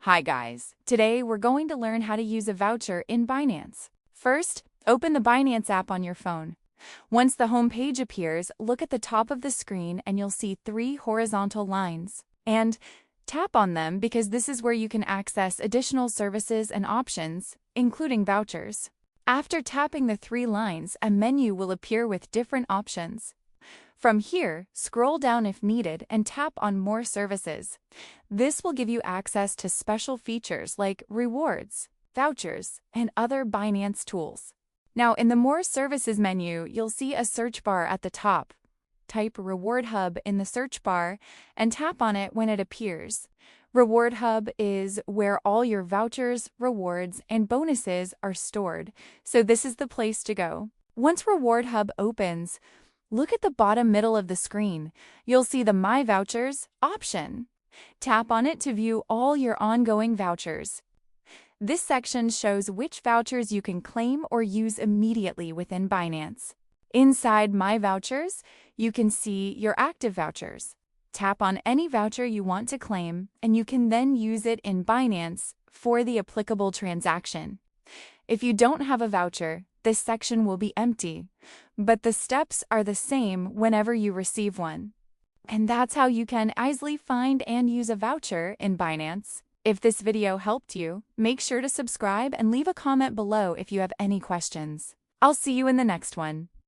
Hi guys, today we're going to learn how to use a voucher in Binance. First, open the Binance app on your phone. Once the home page appears, look at the top of the screen and you'll see 3 horizontal lines. And tap on them because this is where you can access additional services and options, including vouchers. After tapping the 3 lines, a menu will appear with different options. From here, scroll down if needed and tap on More Services. This will give you access to special features like rewards, vouchers, and other Binance tools. Now, in the More Services menu, you'll see a search bar at the top. Type Reward Hub in the search bar and tap on it when it appears. Reward Hub is where all your vouchers, rewards, and bonuses are stored, so this is the place to go. Once Reward Hub opens, look at the bottom middle of the screen. You'll see the My Vouchers option. Tap on it to view all your ongoing vouchers. This section shows which vouchers you can claim or use immediately within Binance. Inside My Vouchers, you can see your active vouchers. Tap on any voucher you want to claim, and you can then use it in Binance for the applicable transaction. If you don't have a voucher, this section will be empty, but the steps are the same whenever you receive one. And that's how you can easily find and use a voucher in Binance. If this video helped you, make sure to subscribe and leave a comment below if you have any questions. I'll see you in the next one.